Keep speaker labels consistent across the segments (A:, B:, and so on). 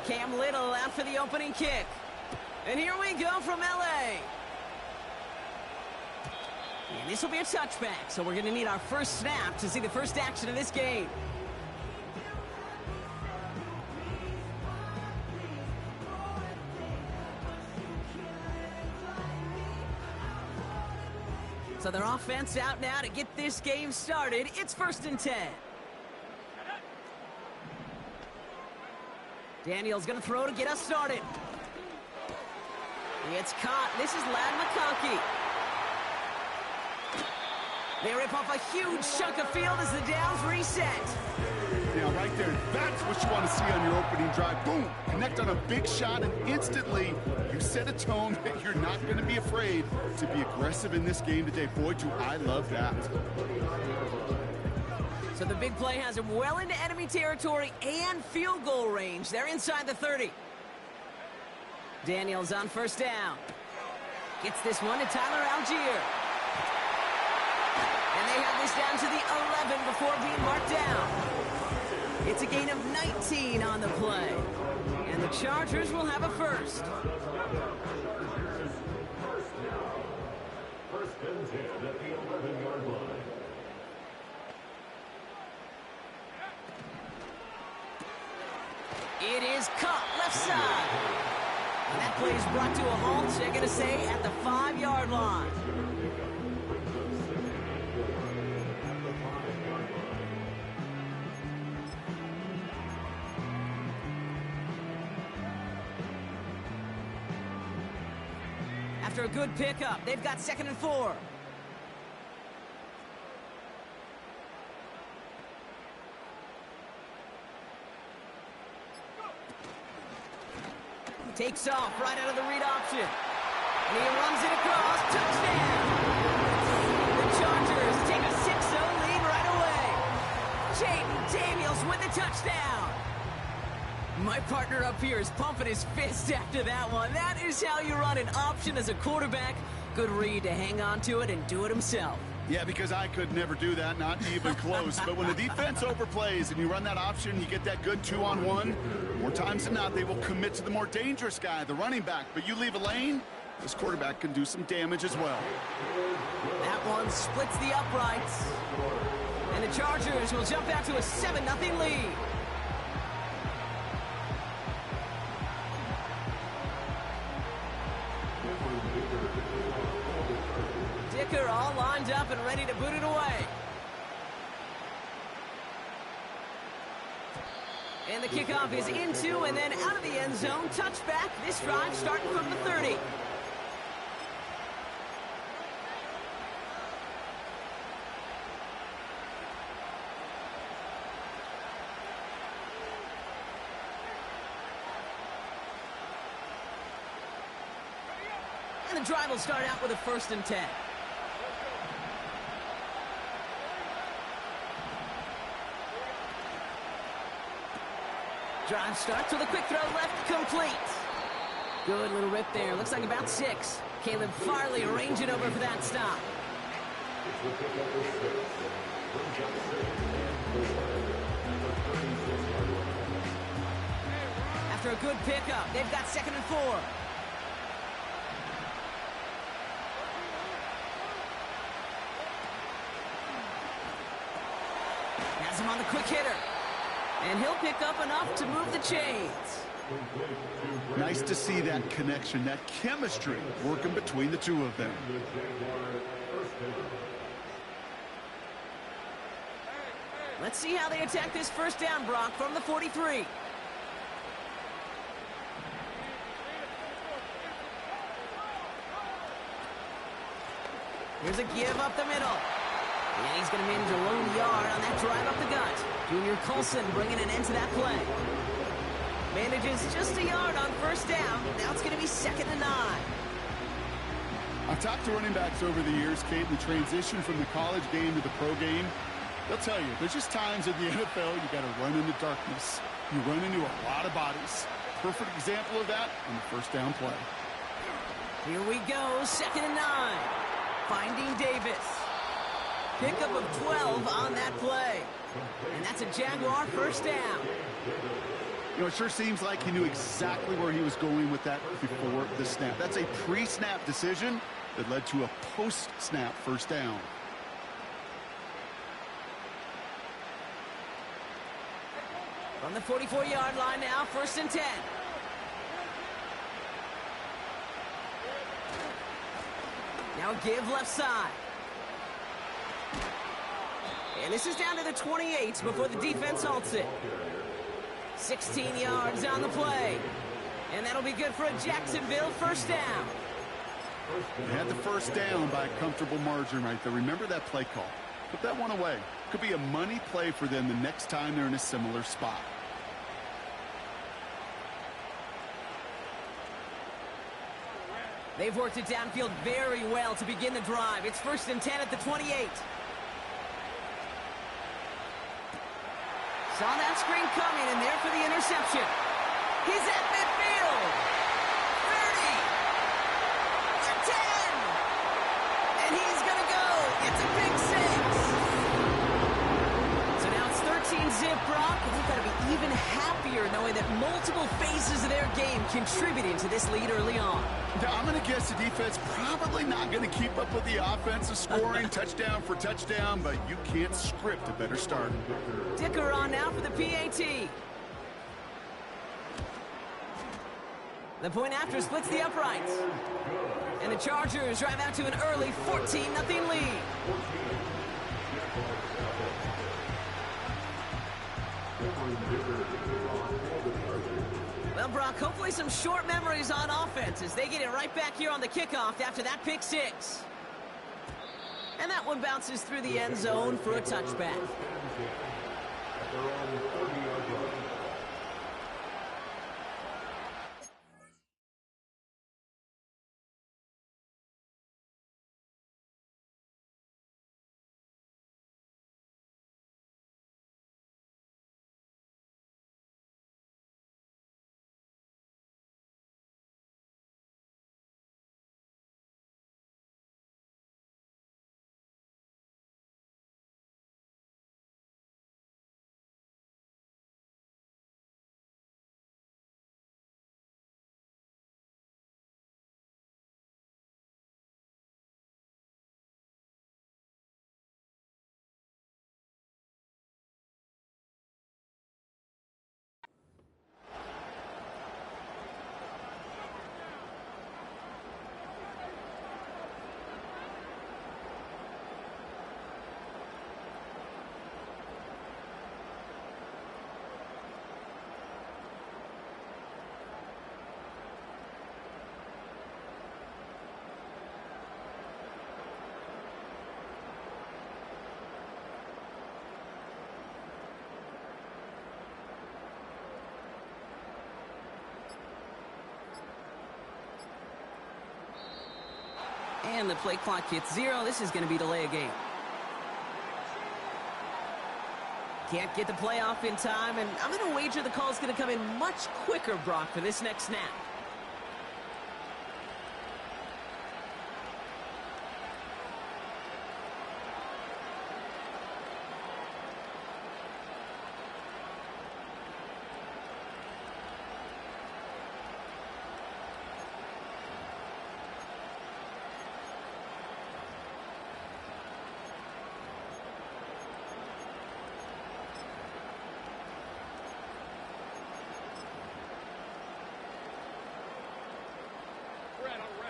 A: Cam Little out for the opening kick. And here we go from LA. And this will be a touchback, so we're going to need our first snap to see the first action of this game. So their offense out now to get this game started. It's 1st and 10. Daniel's going to throw to get us started. It's caught. This is Lad McConkey. They rip off a huge chunk of field as the downs reset.
B: Now, right there, that's what you want to see on your opening drive. Boom! Connect on a big shot, and instantly you set a tone that you're not going to be afraid to be aggressive in this game today. Boy, do I love that.
A: So the big play has him well into enemy territory and field goal range. They're inside the 30. Daniels on 1st down. Gets this one to Tyler Algier. And they have this down to the 11 before being marked down. It's a gain of 19 on the play. And the Chargers will have a first.
C: First and 10 at the 11-yard line.
A: It is caught left side. And that play is brought to a halt, they're going to say, at the 5-yard line. After a good pickup, they've got 2nd and 4. Takes off right out of the read option. And he runs it across. Touchdown! The Chargers take a 6-0 lead right away. Jaden Daniels with the touchdown. My partner up here is pumping his fist after that one. That is how you run an option as a quarterback. Good read to hang on to it and do it himself.
B: Yeah, because I could never do that, not even close. But when the defense overplays and you run that option, you get that good 2-on-1. More times than not, they will commit to the more dangerous guy, the running back. But you leave a lane, this quarterback can do some damage as well.
A: That one splits the uprights. And the Chargers will jump out to a 7-0 lead. Dicker all lined up and ready to boot it away. And the kickoff is into and then out of the end zone. Touchback. This drive starting from the 30. And the drive will start out with a 1st and 10. Drive starts with a quick throw left, complete. Good little rip there. Looks like about 6. Caleb Farley arranging over for that stop. After a good pickup, they've got 2nd and 4. Has him on the quick hitter. And he'll pick up enough to move the chains.
B: Nice to see that connection, that chemistry working between the two of them.
A: Let's see how they attack this 1st down, Brock, from the 43. Here's a give up the middle. And he's going to manage a lone yard on that drive up the gut. Junior Colson bringing an end to that play. Manages just a yard on 1st down. Now it's going to be 2nd and 9.
B: I've talked to running backs over the years, Kate, in the transition from the college game to the pro game. They'll tell you, there's just times in the NFL you got to run into darkness. You run into a lot of bodies. Perfect example of that on the 1st down play.
A: Here we go, 2nd and 9. Finding Davis. Pickup of 12 on that play. And that's it's a Jaguar first down.
B: You know, it sure seems like he knew exactly where he was going with that before the snap. That's a pre-snap decision that led to a post-snap first down.
A: From the 44-yard line now, 1st and 10. Now give left side. And this is down to the 28 before the defense halts it. 16 yards on the play. And that'll be good for a Jacksonville first down.
B: They had the first down by a comfortable margin right there. Remember that play call. Put that one away. Could be a money play for them the next time they're in a similar spot.
A: They've worked it downfield very well to begin the drive. It's 1st and 10 at the 28. Saw that screen coming, and there for the interception. He's at midfield. 30. To 10. And he's going to go. It's a big 6. So now it's 13-zip, Brock, and they've got to be even happier knowing that multiple phases of their game contributed to this lead early on.
B: I'm going to guess the defense probably not going to keep up with the offensive scoring touchdown for touchdown, but you can't script a better start.
A: Dicker on now for the PAT. The point after splits the uprights. And the Chargers drive out to an early 14-0 lead. Well, Brock, hopefully some short memories on offense as they get it right back here on the kickoff after that pick 6. And that one bounces through the end zone for a touchback. And the play clock hits 0. This is going to be delay a game. Can't get the play off in time, and I'm going to wager the call is going to come in much quicker, Brock, for this next snap.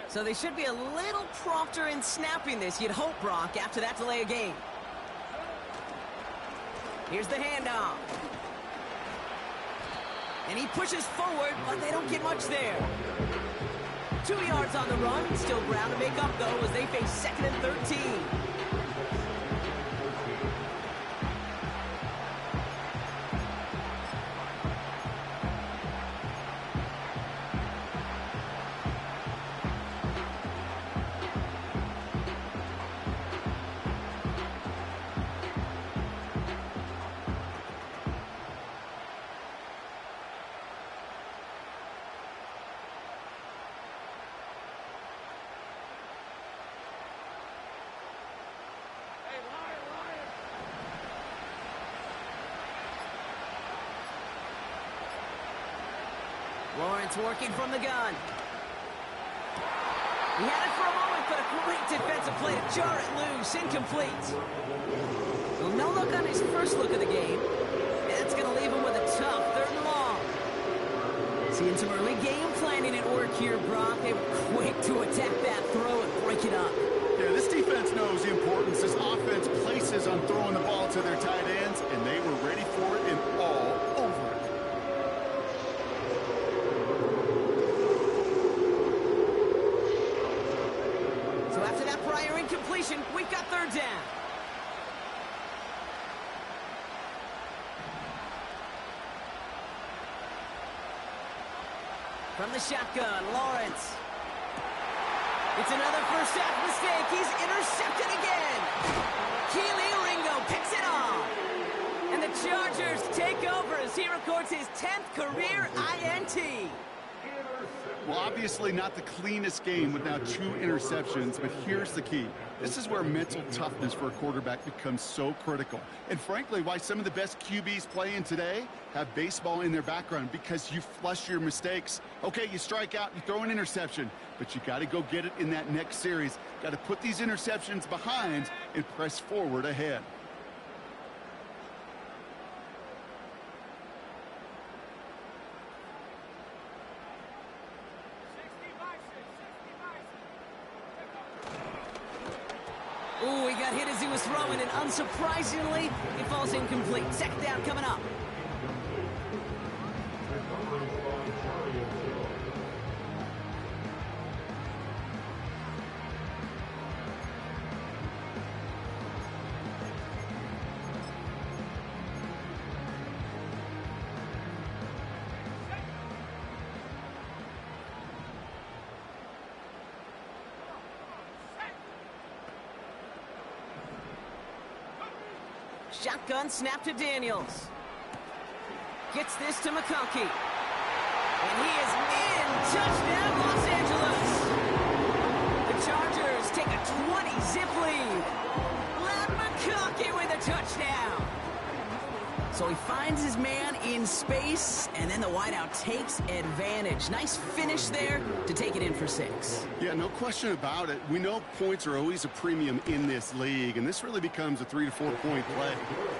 A: So they should be a little prompter in snapping this, you'd hope, Brock, after that delay of game. Here's the handoff. And he pushes forward, but they don't get much there. 2 yards on the run. Still ground to make up, though, as they face 2nd and 13. Lawrence working from the gun. He had it for a moment, but a great defensive play to jar it loose. Incomplete. Well, no look on his first look of the game. That's going to leave him with a tough 3rd and long. Seeing some early game planning at work here, Brock. They were quick to attack that throw and break it up.
B: Yeah, this defense knows the importance this offense places on throwing the ball to their tight ends, and they were ready for it and all over it.
A: So after that prior incompletion, we've got 3rd down. From the shotgun, Lawrence. It's another first half mistake. He's intercepted again. Keely Ringo picks it off. And the Chargers take over as he records his 10th career INT.
B: Well, obviously not the cleanest game with now 2 interceptions, but here's the key. This is where mental toughness for a quarterback becomes so critical. And frankly, why some of the best QBs playing today have baseball in their background, because you flush your mistakes. Okay, you strike out, you throw an interception, but you got to go get it in that next series. Got to put these interceptions behind and press forward ahead.
A: Ooh, he got hit as he was throwing, and unsurprisingly, it falls incomplete. 2nd down coming up. Shotgun snap to Daniels. Gets this to McConkey. And he is in. Touchdown, Los Angeles. The Chargers take a 20-zip lead. Lad McConkey with a touchdown. So he finds his man in space, and then the wideout takes advantage. Nice finish there to take it in for 6.
B: Yeah, no question about it. We know points are always a premium in this league, and this really becomes a 3 to 4 point play.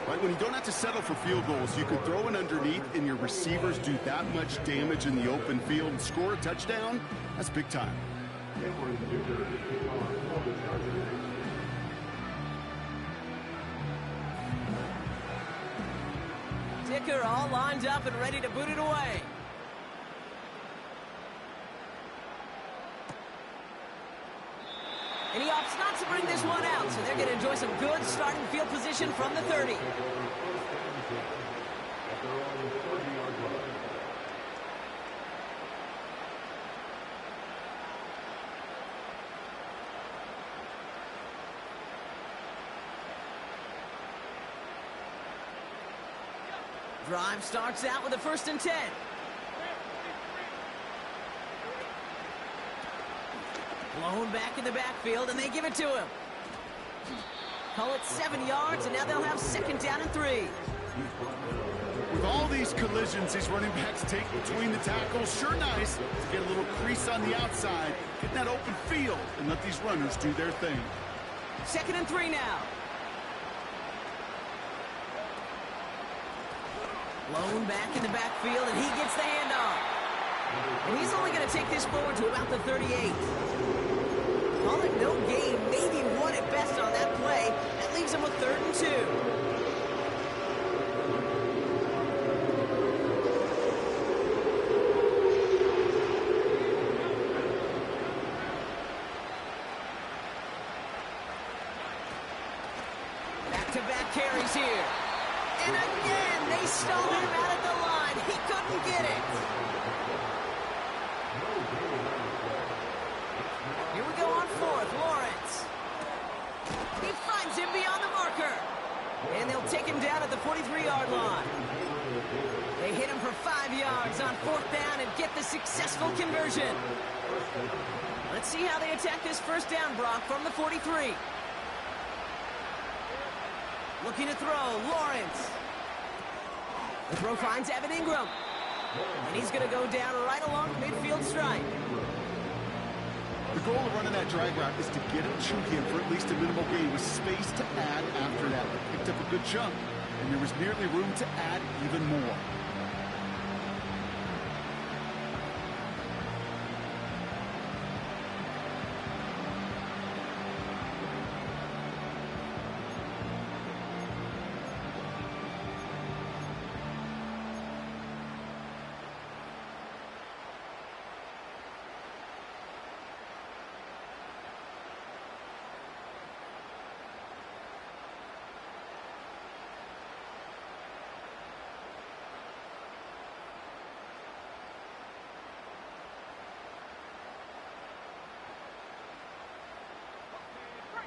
B: Right? When you don't have to settle for field goals, you can throw it underneath, and your receivers do that much damage in the open field and score a touchdown. That's big time.
A: Dicker all lined up and ready to boot it away. And he opts not to bring this one out, so they're going to enjoy some good starting field position from the 30. Drive starts out with a 1st and 10. Blown back in the backfield, and they give it to him. Call it 7 yards, and now they'll have 2nd down and 3.
B: With all these collisions these running backs take between the tackles, sure nice to get a little crease on the outside, get that open field, and let these runners do their thing.
A: 2nd and 3 now. Blown back in the backfield, and he gets the handoff. And he's only going to take this forward to about the 38. Call it no gain, maybe 1 at best on that play. That leaves him with 3rd and 2. Back-to-back carries here. And again, they stole him out at the line. He couldn't get it. Here we go on 4th. Lawrence. He finds him beyond the marker. And they'll take him down at the 43-yard line. They hit him for 5 yards on 4th down and get the successful conversion. Let's see how they attack this 1st down, Brock, from the 43. Looking to throw, Lawrence. The throw finds Evan Ingram. And he's going to go down right along the midfield stripe.
B: The goal of running that drag route is to get it to him for at least a minimal gain with space to add after that. He picked up a good chunk, and there was nearly room to add even more.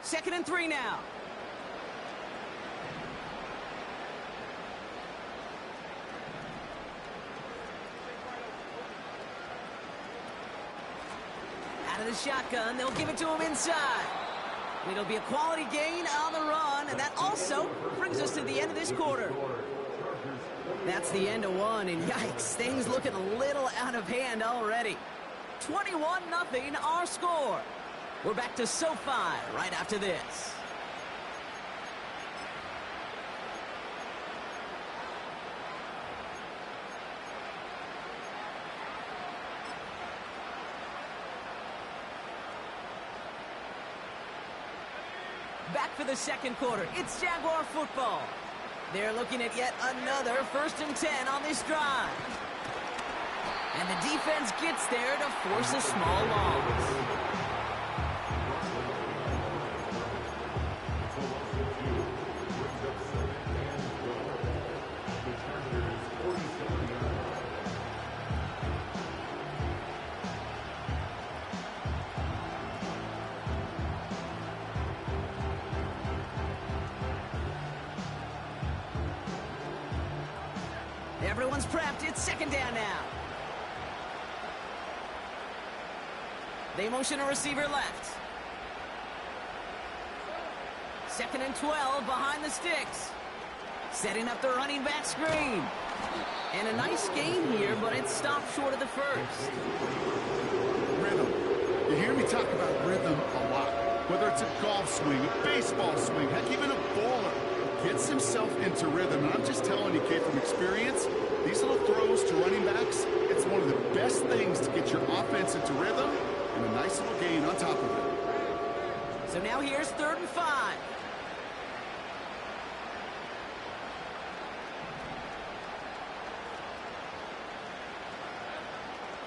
A: Second and 3 now. Out of the shotgun, they'll give it to him inside. It'll be a quality gain on the run, and that also brings us to the end of this quarter. That's the end of one, and yikes, things looking a little out of hand already. 21-0 our score. We're back to SoFi right after this. Back for the second quarter. It's Jaguar football. They're looking at yet another 1st and 10 on this drive. And the defense gets there to force a small loss. Everyone's prepped. It's second down now. They motion a receiver left. 2nd and 12 behind the sticks. Setting up the running back screen. And a nice gain here, but it stopped short of the first.
B: Rhythm. You hear me talk about rhythm a lot. Whether it's a golf swing, a baseball swing, heck, even a bowler. Gets himself into rhythm, and I'm just telling you, kid, from experience, these little throws to running backs, it's one of the best things to get your offense into rhythm, and a nice little gain on top of it.
A: So now here's 3rd and 5.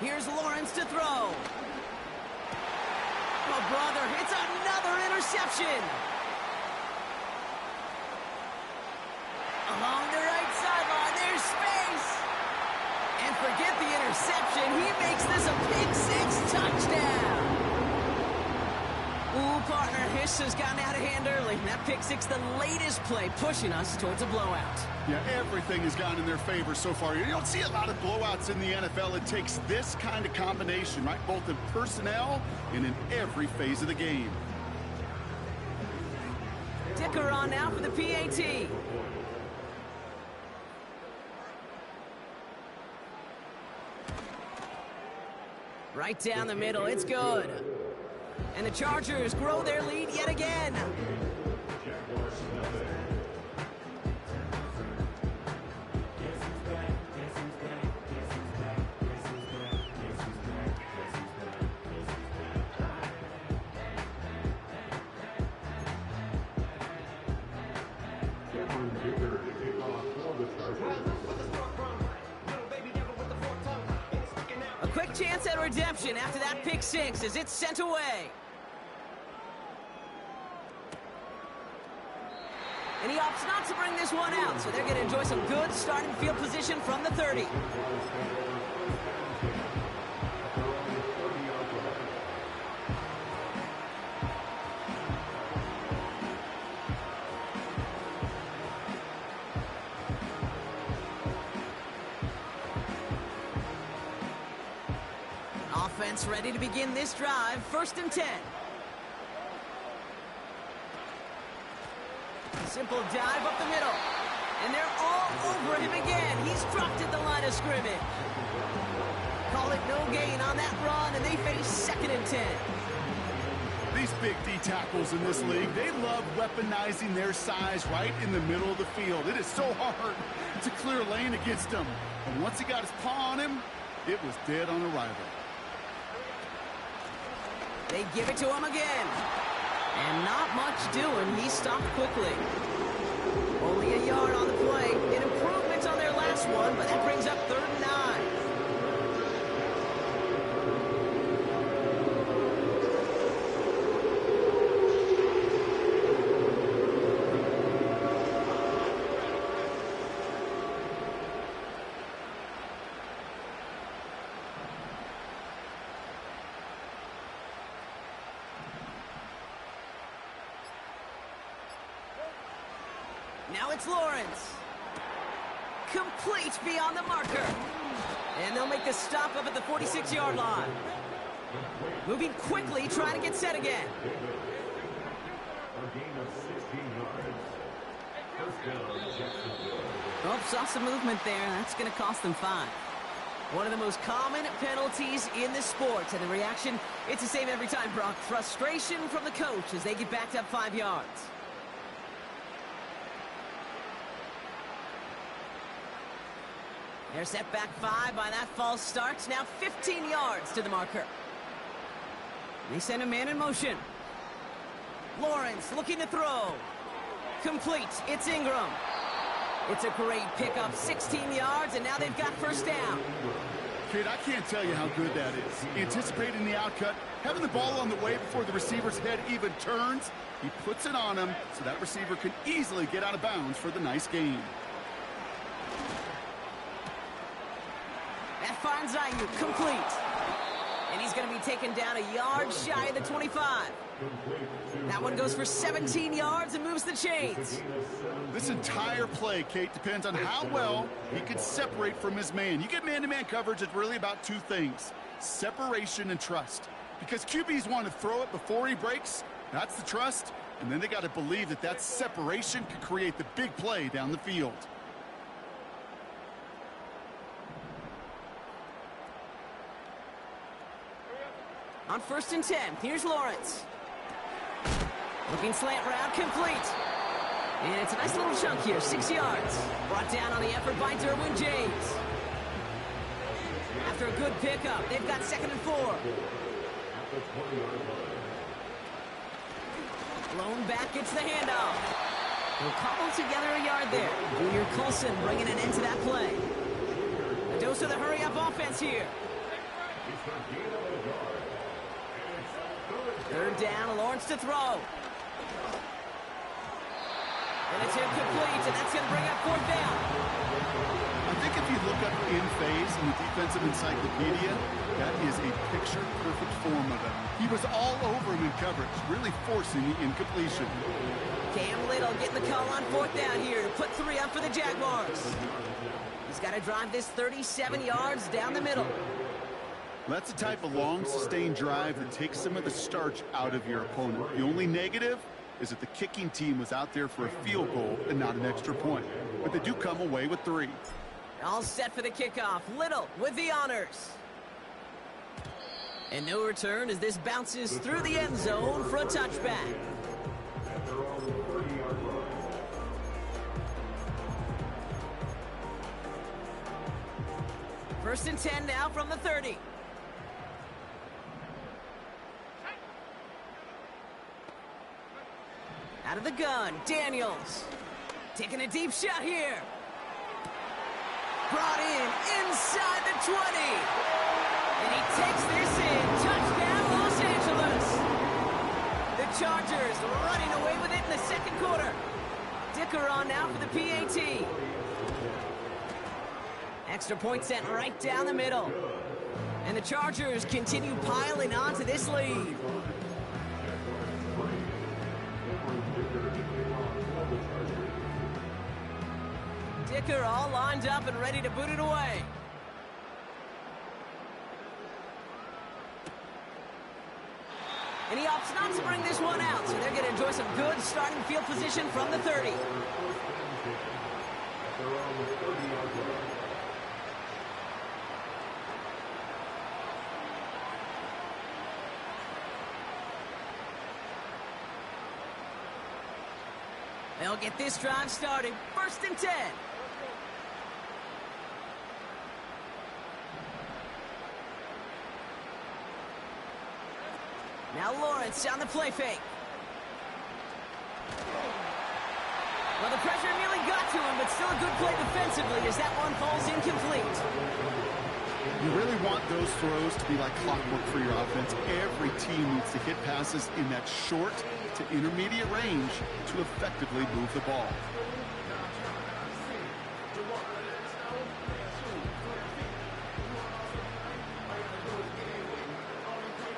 A: Here's Lawrence to throw. Oh, brother, it's another interception. Along the right sideline, there's space. And forget the interception. He makes this a pick-6 touchdown. Ooh, partner, Hiss has gotten out of hand early. That pick-6, the latest play, pushing us towards a blowout.
B: Yeah, everything has gone in their favor so far. You don't see a lot of blowouts in the NFL. It takes this kind of combination, right? Both in personnel and in every phase of the game.
A: Dicker on now for the PAT. Right down the middle, it's good. And the Chargers grow their lead yet again. A quick chance at redemption after that pick-6 as it's sent away. And he opts not to bring this one out, so they're going to enjoy some good starting field position from the 30. Offense ready to begin this drive. 1st and 10. Simple dive up the middle. And they're all over him again. He's dropped at the line of scrimmage. Call it no gain on that run, and they face 2nd and 10.
B: These big D tackles in this league, they love weaponizing their size right in the middle of the field. It is so hard to clear a lane against him. And once he got his paw on him, it was dead on arrival.
A: They give it to him again. And not much doing. He stopped quickly. Only a yard on the play. An improvement on their last one, but that brings up 3rd and 9. Now it's Lawrence. Complete beyond the marker. And they'll make the stop up at the 46-yard line. Moving quickly, trying to get set again.
C: A gain of 16 yards. First down, Jacksonville.
A: Oh, saw some movement there. That's going to cost them 5. One of the most common penalties in the sport. And the reaction, it's the same every time, Brock. Frustration from the coach as they get backed up 5 yards. They're set back 5 by that false start. Now 15 yards to the marker. They send a man in motion. Lawrence looking to throw. Complete. It's Ingram. It's a great pickup. 16 yards, and now they've got first down.
B: Kid, I can't tell you how good that is. Anticipating the outcut, having the ball on the way before the receiver's head even turns. He puts it on him so that receiver can easily get out of bounds for the nice gain.
A: That finds Ayuk, complete. And he's going to be taken down a yard shy of the 25. That one goes for 17 yards and moves the chains.
B: This entire play, Kate, depends on how well he can separate from his man. You get man-to-man coverage, it's really about 2 things: separation and trust. Because QBs want to throw it before he breaks. That's the trust. And then they got to believe that that separation can create the big play down the field.
A: On 1st and 10, here's Lawrence. Looking slant route, complete. And it's a nice little chunk here, 6 yards. Brought down on the effort by Derwin James. After a good pickup, they've got 2nd and 4. Blown back, gets the handoff. They'll cobble together a yard there. Junior Colson bringing an end to that play. A dose of the hurry-up offense here. 3rd down, Lawrence to throw. And it's incomplete, and that's going to bring up 4th down.
B: I think if you look up in phase in the defensive encyclopedia, that is a picture-perfect form of it. He was all over him in coverage, really forcing the incompletion.
A: Cam Little getting the call on 4th down here to put 3 up for the Jaguars. He's got to drive this 37 yards down the middle.
B: That's the type of long, sustained drive that takes some of the starch out of your opponent. The only negative is that the kicking team was out there for a field goal and not an extra point. But they do come away with 3.
A: All set for the kickoff. Little with the honors. And no return as this bounces through the end zone for a touchback. First and 10 now from the 30. Out of the gun, Daniels. Taking a deep shot here. Brought in inside the 20. And he takes this in. Touchdown, Los Angeles. The Chargers running away with it in the 2nd quarter. Dicker on now for the PAT. Extra point sent right down the middle. And the Chargers continue piling on to this lead. Dicker all lined up and ready to boot it away. And he opts not to bring this one out, so they're going to enjoy some good starting field position from the 30. They'll get this drive started. 1st and 10. Now Lawrence on the play fake. Well, the pressure nearly got to him, but still a good play defensively as that one falls incomplete.
B: You really want those throws to be like clockwork for your offense. Every team needs to hit passes in that short to intermediate range to effectively move the ball.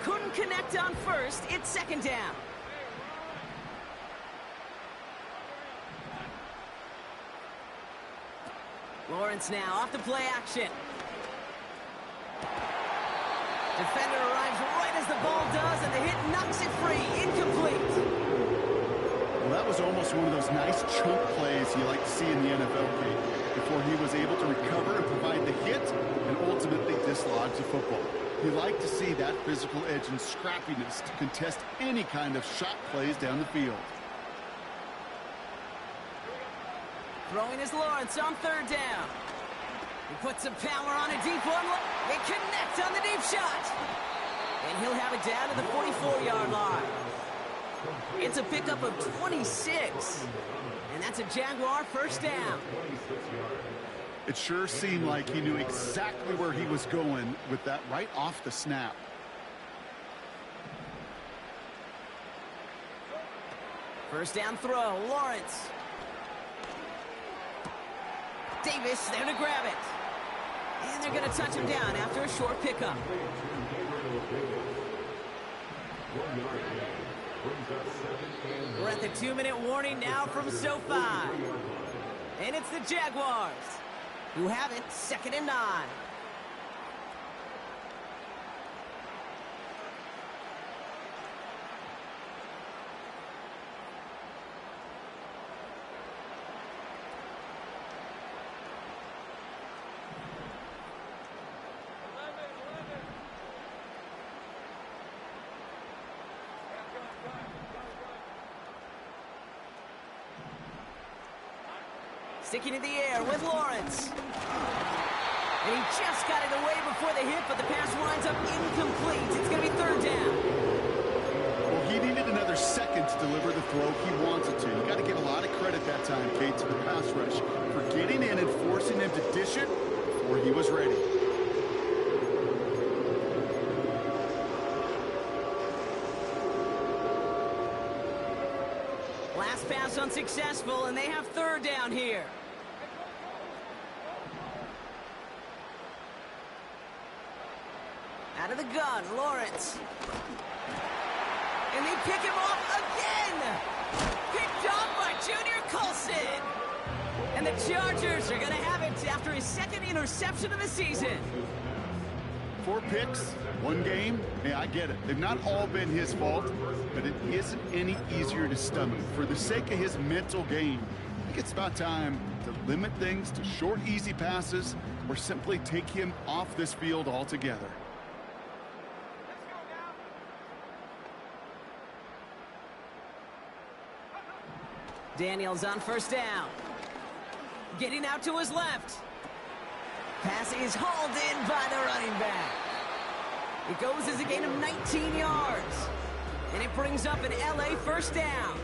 A: Couldn't connect on 1st. It's 2nd down. Lawrence now off the play action. Defender arrives right as the ball does, and the hit knocks it free. Incomplete.
B: Well, that was almost one of those nice chunk plays you like to see in the NFL game, before he was able to recover and provide the hit and ultimately dislodge the football. You like to see that physical edge and scrappiness to contest any kind of shot plays down the field.
A: Throwing is Lawrence on 3rd down. He puts some power on a deep one. They connect on the deep shot. And he'll have it down to the 44-yard line. It's a pickup of 26. And that's a Jaguar 1st down.
B: It sure seemed like he knew exactly where he was going with that right off the snap.
A: First down throw, Lawrence. Davis there to grab it. And they're going to touch him down after a short pickup. We're at the 2-minute warning now from SoFi. And it's the Jaguars who have it 2nd and 9. Sticking in the air with Lawrence. And he just got it away before the hit, but the pass winds up incomplete. It's going to be 3rd down.
B: Well, he needed another second to deliver the throw he wanted to. You got to give a lot of credit that time, Kate, to the pass rush for getting in and forcing him to dish it before he was ready.
A: Last pass unsuccessful, and they have 3rd down here. Out of the gun, Lawrence. And they pick him off again. Picked off by Junior Colson. And the Chargers are going to have it after his 2nd interception of the season.
B: 4 picks, 1 game. Hey, I get it. They've not all been his fault, but it isn't any easier to stomach. For the sake of his mental game, I think it's about time to limit things to short, easy passes or simply take him off this field altogether.
A: Daniels on 1st down. Getting out to his left. Pass is hauled in by the running back. It goes as a gain of 19 yards. And it brings up an LA 1st down.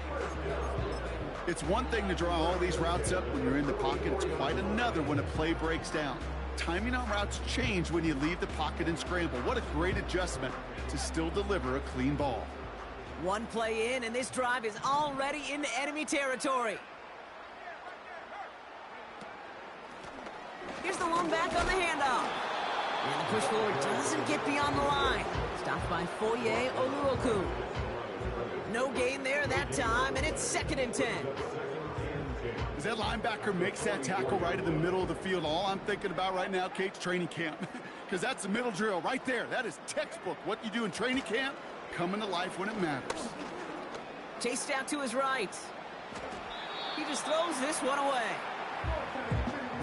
B: It's one thing to draw all these routes up when you're in the pocket. It's quite another when a play breaks down. Timing on routes change when you leave the pocket and scramble. What a great adjustment to still deliver a clean ball.
A: One play in, and this drive is already into enemy territory. Here's the lone back on the handoff. And the push forward doesn't get beyond the line. Stopped by Foye Oluoku. No gain there that time, and it's 2nd and 10.
B: As that linebacker makes that tackle right in the middle of the field, all I'm thinking about right now, Kate's training camp. Because that's the middle drill right there. That is textbook. What you do in training camp, coming to life when it matters.
A: Chased out to his right. He just throws this one away.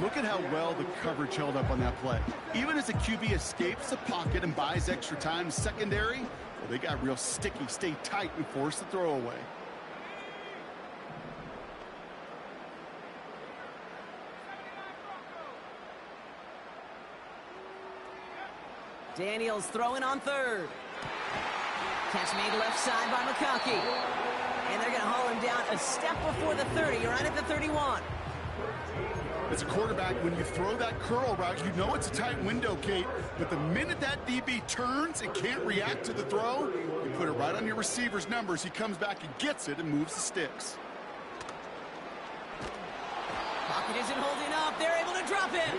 B: Look at how well the coverage held up on that play. Even as the QB escapes the pocket and buys extra time secondary, well, they got real sticky, stay tight, and force the throw away.
A: Daniels throwing on third. Catch made left side by McConkey. And they're going to haul him down a step before the 30, right at the 31.
B: As a quarterback, when you throw that curl route, you know it's a tight window, Kate. But the minute that DB turns and can't react to the throw, you put it right on your receiver's numbers. He comes back and gets it and moves the sticks.
A: Pocket isn't holding up. They're able to drop him.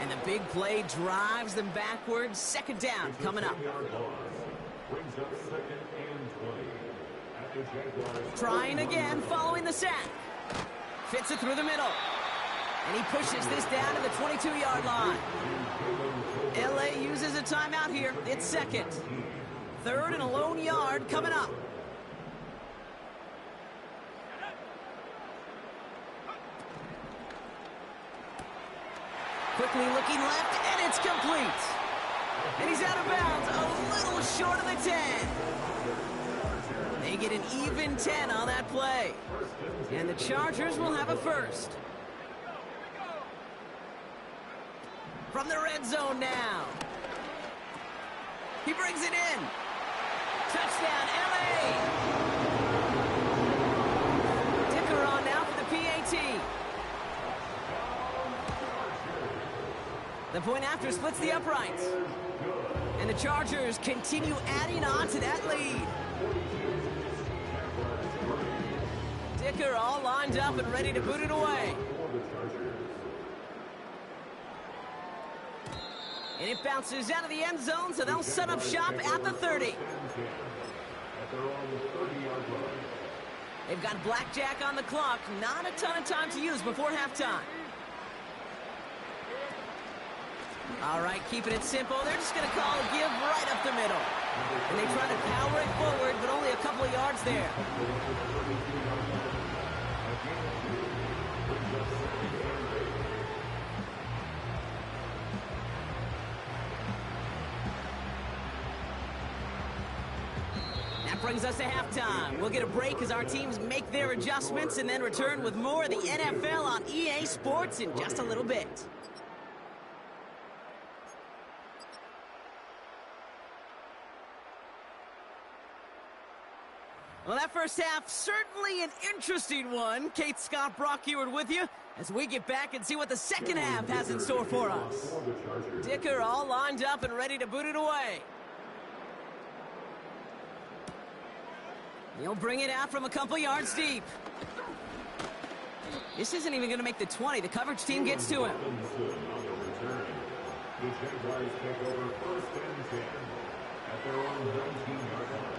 A: And the big play drives them backwards. Second down coming up. Trying again following the sack. Fits it through the middle. And he pushes this down to the 22-yard line. LA uses a timeout here. It's second. Third and a lone yard coming up. Quickly looking left, and it's complete. And he's out of bounds, a little short of the 10. They get an even 10 on that play. And the Chargers will have a first. From the red zone now. He brings it in. Touchdown, LA. Dicker on now for the PAT. The point after splits the uprights. And the Chargers continue adding on to that lead. Dicker all lined up and ready to boot it away. And it bounces out of the end zone, so they'll set up shop at the 30. They've got blackjack on the clock. Not a ton of time to use before halftime. All right, keeping it simple. They're just going to call a give right up the middle. And they try to power it forward, but only a couple of yards there. That brings us to halftime. We'll get a break as our teams make their adjustments and then return with more of the NFL on EA Sports in just a little bit. Well, that first half, certainly an interesting one. Kate Scott Brock here with you as we get back and see what the second half has in store for us. Dicker all lined up and ready to boot it away. He'll bring it out from a couple yards deep. This isn't even going to make the 20. The coverage team gets to him.
C: The Jags take over first and 10 at their own 19-yard line.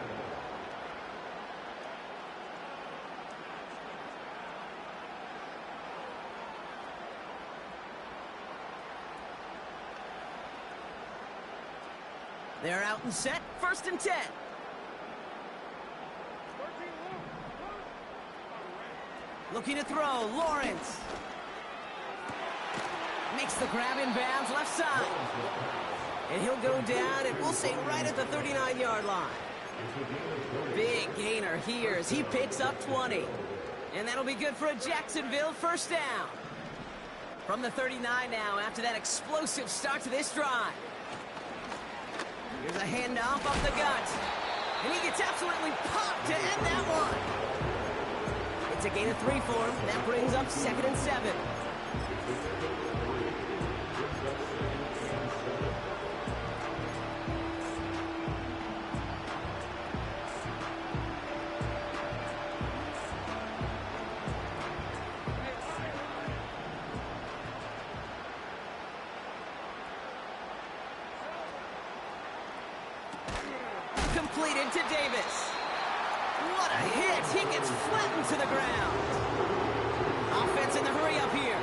A: They're out and set. First and 10. Looking to throw. Lawrence. Makes the grab in bounds left side. And he'll go down, and we'll say right at the 39-yard line. Big gainer here as he picks up 20. And that'll be good for a Jacksonville first down. From the 39 now after that explosive start to this drive. Here's a handoff up the gut. And he gets absolutely popped to end that one. It's a gain of 3 for him. That brings up second and 7. Completed to Davis. What a hit. He gets flattened to the ground. Offense in the hurry up here.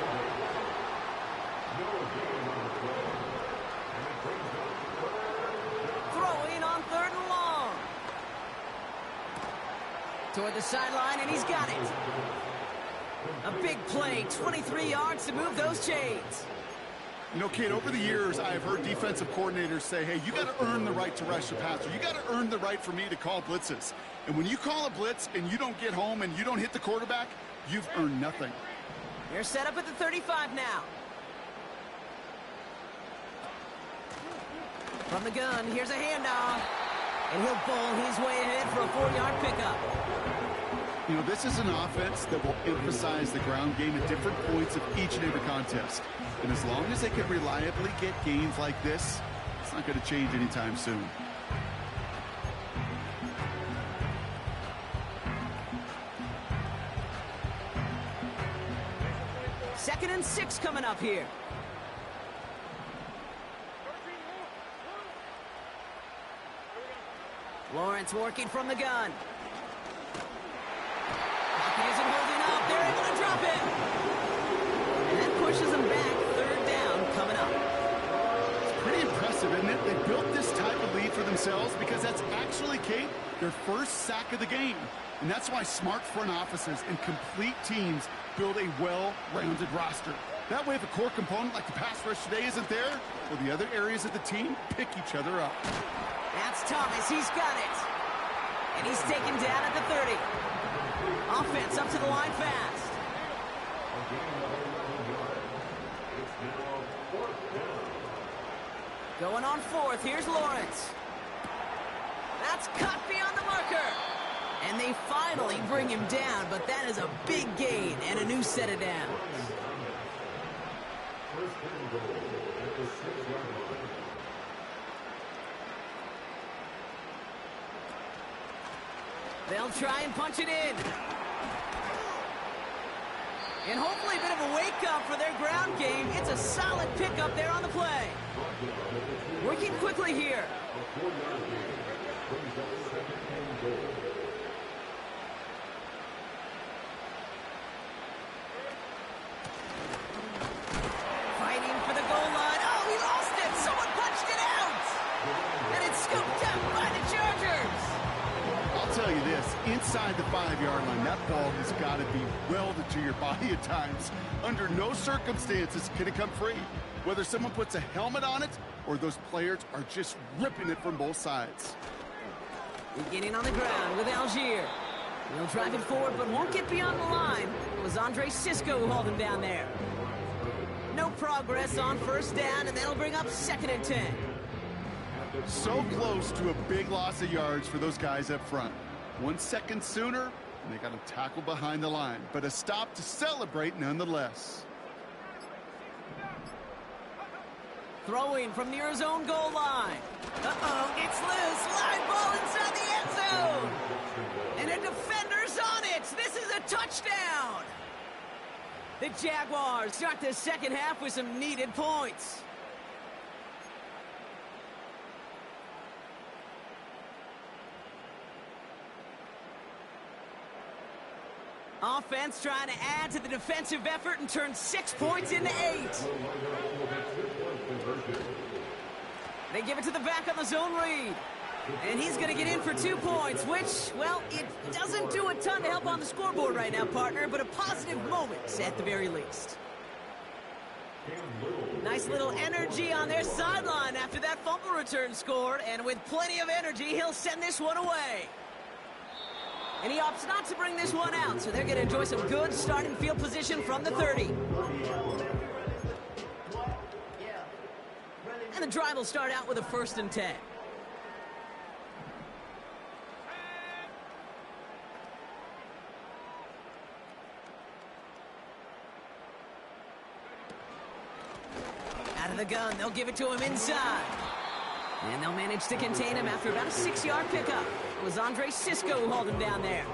A: Throwing on third and long. Toward the sideline, and he's got it. A big play, 23 yards to move those chains.
B: You know, Kate, over the years, I've heard defensive coordinators say, hey, you got to earn the right to rush the passer. You got to earn the right for me to call blitzes. And when you call a blitz and you don't get home and you don't hit the quarterback, you've earned nothing.
A: They're set up at the 35 now. From the gun, here's a handoff. And he'll bowl his way ahead for a 4-yard pickup.
B: You know, this is an offense that will emphasize the ground game at different points of each and every contest. And as long as they can reliably get gains like this, it's not going to change anytime soon.
A: Second and 6 coming up here. Lawrence working from the gun. Pocket isn't holding up. They're able to drop it. And that pushes them back. Third down coming up.
B: It's pretty impressive, isn't it? They built this type of lead for themselves because that's actually, Kate, their first sack of the game. And that's why smart front offices and complete teams build a well-rounded roster. That way, if a core component like the pass rush today isn't there, well, the other areas of the team pick each other up.
A: That's Thomas. He's got it. And he's taken down at the 30. Offense up to the line fast. Going on 4th. Here's Lawrence. That's cut beyond the marker. And they finally bring him down, but that is a big gain and a new set of downs. They'll try and punch it in. And hopefully a bit of a wake-up for their ground game. It's a solid pickup there on the play. Working quickly here. Fighting for the goal line. Oh, he lost it. Someone punched it out. And it's scooped up by the Chargers.
B: I'll tell you this, inside the 5-yard line, that ball has got to be welded to your body at times. Under no circumstances can it come free. Whether someone puts a helmet on it or those players are just ripping it from both sides.
A: Beginning on the ground with Algier. He'll drive it forward, but won't get beyond the line. It was Andre Sisco who hauled him down there. No progress on first down, and that'll bring up 2nd and 10.
B: So close to a big loss of yards for those guys up front. 1 second sooner, and they got him tackled behind the line. But a stop to celebrate nonetheless.
A: Throwing from near his own goal line. Uh-oh, it's loose. Live ball inside the end zone. And a defender's on it. This is a touchdown. The Jaguars start the second half with some needed points. Offense trying to add to the defensive effort and turn 6 points into 8. They give it to the back on the zone read. And he's going to get in for 2 points, which, well, it doesn't do a ton to help on the scoreboard right now, partner, but a positive moment at the very least. Nice little energy on their sideline after that fumble return scored, and with plenty of energy, he'll send this one away. And he opts not to bring this one out, so they're going to enjoy some good starting field position from the 30. And the drive will start out with a 1st and 10. Out of the gun, they'll give it to him inside. And they'll manage to contain him after about a 6-yard pickup. It was Andre Sisco who hauled him down there.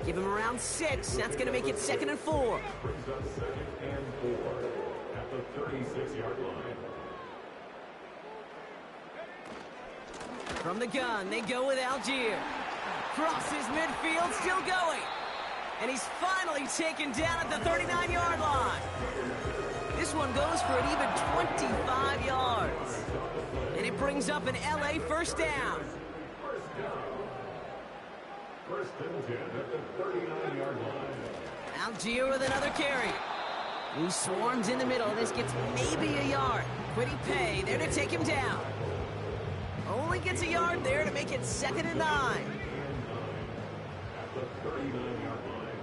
A: Give him around 6. That's going to make it 2nd and 4.
C: At the 36-yard line.
A: From the gun, they go with Algier. Crosses midfield, still going. And he's finally taken down at the 39-yard line. This one goes for an even 25 yards. And it brings up an LA first down.
C: First and 10 at the 39-yard line.
A: Algier with another carry. He swarms in the middle. This gets maybe a yard. Quiddy Pay there to take him down. Only gets a yard there to make it 2nd and 9.
C: At the 39-yard line.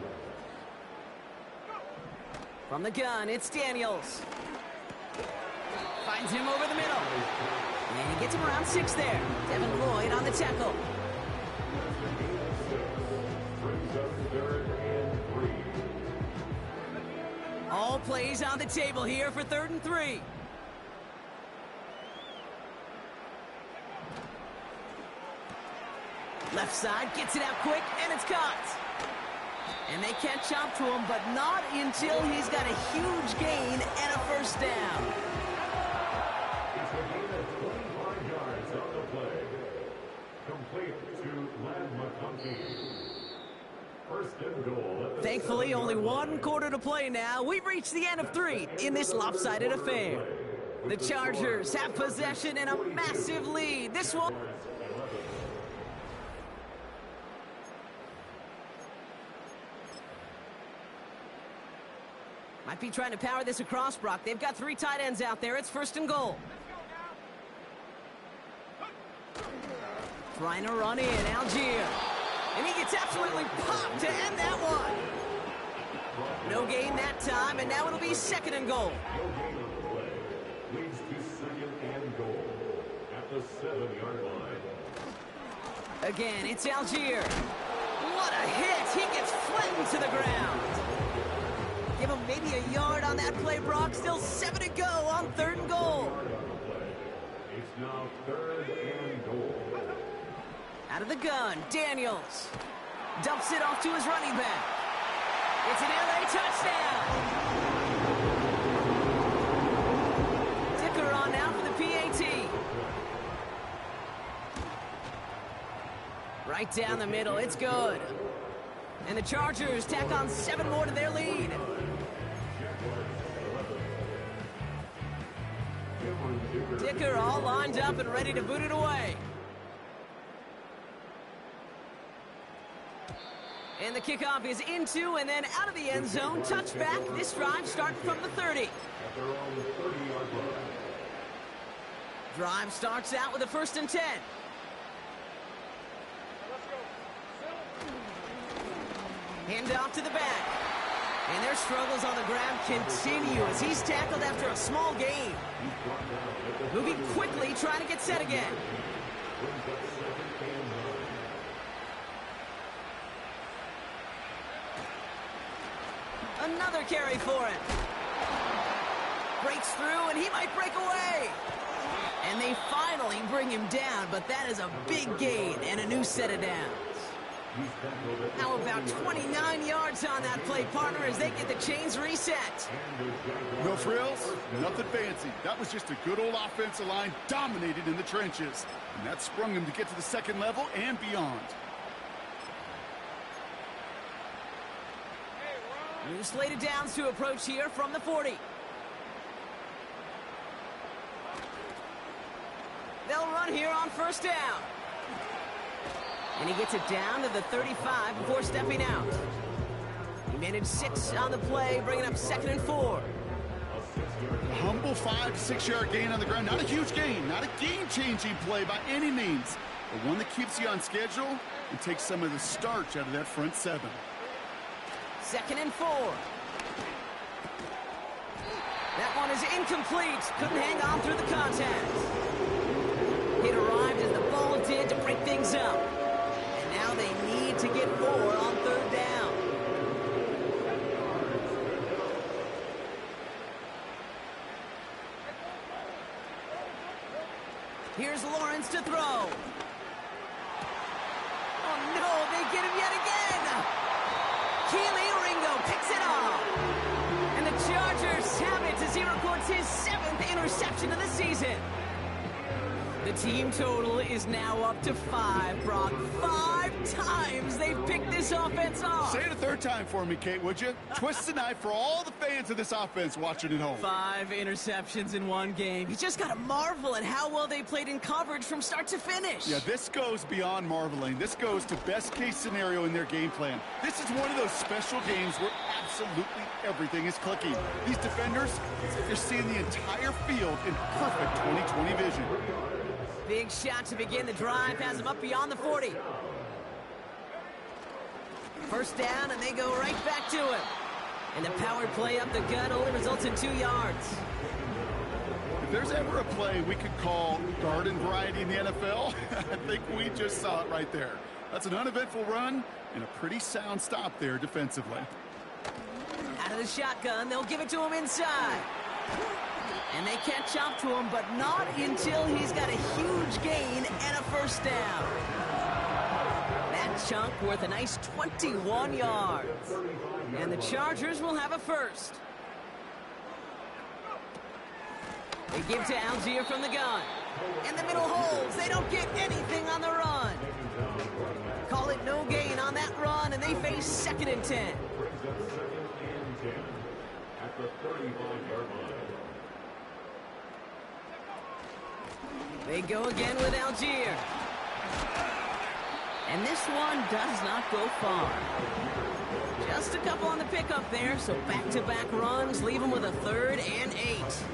A: From the gun, it's Daniels. Finds him over the middle. And he gets him around 6 there. Devin Lloyd on the tackle.
C: Brings up 3rd and 3.
A: All plays on the table here for 3rd and 3. Left side gets it out quick, and it's caught. And they catch up to him, but not until he's got a huge gain and a first down.
C: It's a gain of 25 yards on the play. Complete to Lad McConkey. 1st and goal.
A: Thankfully, only 1 quarter to play now. We've reached the end of 3 in this lopsided affair. The Chargers have possession and a massive lead. This one... Might be trying to power this across, Brock. They've got 3 tight ends out there. It's 1st and goal. Trying to run in, Algier. And he gets absolutely popped to end that one. No gain that time, and now it'll be 2nd and goal.
C: No gain on the play. Leads to 2nd and goal at the 7-yard line.
A: Again, it's Algier. What a hit! He gets flattened to the ground. Give him maybe a yard on that play, Brock. Still 7 to go on 3rd and goal.
C: It's now 3rd and goal.
A: Out of the gun, Daniels. Dumps it off to his running back. It's an LA touchdown. Dicker on now for the PAT. Right down the middle, it's good. And the Chargers tack on 7 more to their lead. Dicker all lined up and ready to boot it away. And the kickoff is into and then out of the end zone. Touchback. This drive starts from the 30.
C: At their own 30-yard line.
A: Drive starts out with a 1st and 10. Hand off to the back. And their struggles on the ground continue as he's tackled after a small gain. Moving quickly, trying to get set again. Another carry for him. Breaks through, and he might break away. And they finally bring him down, but that is a big gain and a new set of downs. Now about 29 yards on that play, partner, as they get the chains reset.
B: No frills, nothing fancy. That was just a good old offensive line dominated in the trenches. And that sprung him to get to the 2nd level and beyond.
A: New slated downs to approach here from the 40. They'll run here on 1st down. And he gets it down to the 35 before stepping out. He managed 6 on the play, bringing up 2nd and 4.
B: A humble 5 to 6 yard gain on the ground. Not a huge gain, not a game-changing play by any means, but one that keeps you on schedule and takes some of the starch out of that front 7.
A: 2nd and 4. That one is incomplete. Couldn't hang on through the contact. It arrived as the ball did to break things up. And now they need to get 4 on 3rd down. Here's Lawrence to throw. Oh no, they get him yet again. Keely Ringo picks it off. And the Chargers have it as he records his 7th interception of the season. The team total is now up to 5, Brock. 5 times they've picked this offense off.
B: Say it a 3rd time for me, Kate, would you? Twist the knife for all the fans of this offense watching at home.
A: 5 interceptions in one game. You just got to marvel at how well they played in coverage from start to finish.
B: Yeah, this goes beyond marveling. This goes to best-case scenario in their game plan. This is one of those special games where absolutely everything is clicking. These defenders, they're seeing the entire field in perfect 20/20 vision.
A: Big shot to begin the drive, has him up beyond the 40. 1st down, and they go right back to him. And the power play up the gut only results in 2 yards.
B: If there's ever a play we could call garden variety in the NFL, I think we just saw it right there. That's an uneventful run and a pretty sound stop there defensively.
A: Out of the shotgun, they'll give it to him inside. And they catch up to him, but not until he's got a huge gain and a first down. That chunk worth a nice 21 yards. And the Chargers will have a first. They give to Algier from the gun. In the middle holds. They don't get anything on the run. Call it no gain on that run, and they face 2nd and 10.
C: At the 35-yard line.
A: They go again with Algier. And this one does not go far. Just a couple on the pickup there, so back-to-back runs leave them with a 3rd and 8.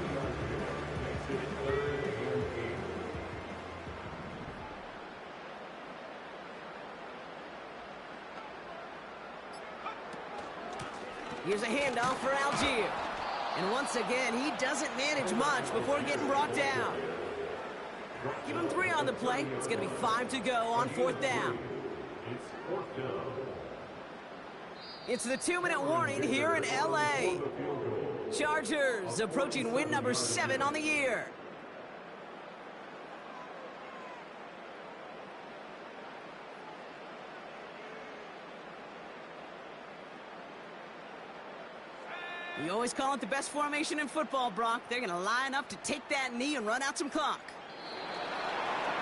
A: Here's a handoff for Algier. And once again, he doesn't manage much before getting brought down. Give him 3 on the play. It's going to be 5 to go on 4th down.
C: It's 4th down.
A: It's the 2-minute warning here in L.A. Chargers approaching win number 7 on the year. We always call it the best formation in football, Brock. They're going to line up to take that knee and run out some clock.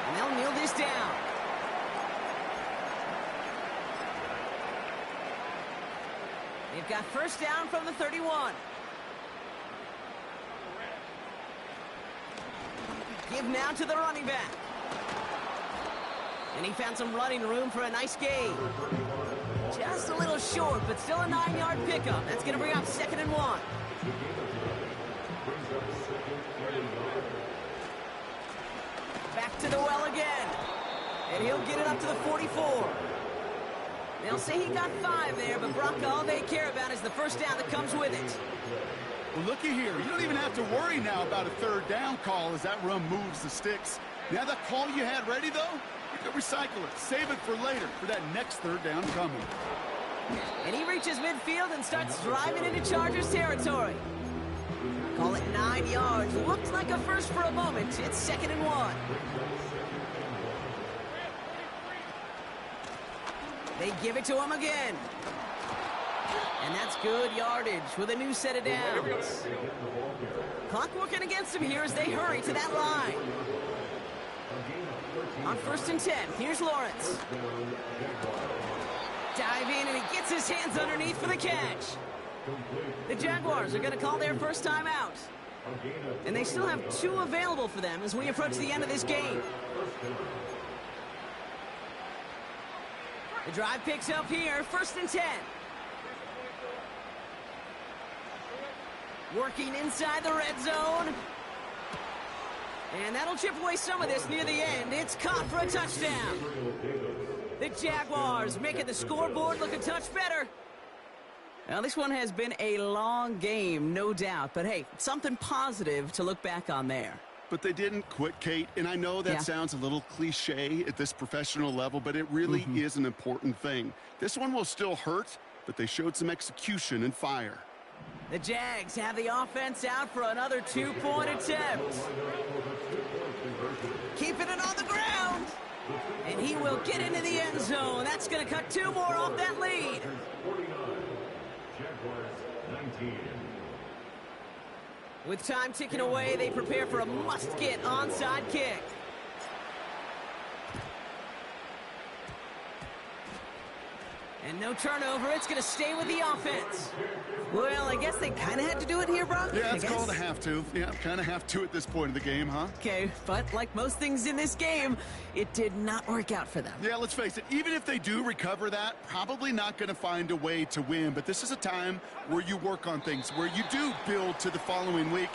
A: And they'll kneel this down. They've got first down from the 31. Give now to the running back. And he found some running room for a nice gain. Just a little short, but still a 9-yard pickup. That's going to bring up 2nd and 1. Back to the well again. And he'll get it up to the 44. They'll say he got 5 there, but Brock, all they care about is the first down that comes with it.
B: Well, looky here. You don't even have to worry now about a 3rd down call as that run moves the sticks. Now that call you had ready, though, you can recycle it. Save it for later, for that next 3rd down coming.
A: And he reaches midfield and starts driving into Chargers territory. Call it 9 yards. Looks like a first for a moment. It's 2nd and 1. They give it to him again. And that's good yardage with a new set of downs. Clock working against him here as they hurry to that line. On 1st and 10, here's Lawrence. Dive in, and he gets his hands underneath for the catch. The Jaguars are going to call their first time out. And they still have 2 available for them as we approach the end of this game. The drive picks up here, 1st and 10. Working inside the red zone. And that'll chip away some of this near the end. It's caught for a touchdown. The Jaguars making the scoreboard look a touch better. Now, this one has been a long game, no doubt. But, hey, something positive to look back on there.
B: But they didn't quit, Kate, and I know that sounds a little cliche at this professional level, but it really is an important thing. This one will still hurt, but they showed some execution and fire.
A: The Jags have the offense out for another 2-point attempt. Keeping it on the ground. And he will get into the end zone. That's going to cut 2 more off that lead. With time ticking away, they prepare for a must-get onside kick. And no turnover. It's going to stay with the offense. Well, I guess they kind of had to do it here, Brock.
B: Yeah, it's called a have to. Yeah, kind of have to at this point in the game, huh?
A: Okay, but like most things in this game, it did not work out for them.
B: Yeah, let's face it. Even if they do recover that, probably not going to find a way to win. But this is a time where you work on things, where you do build to the following week.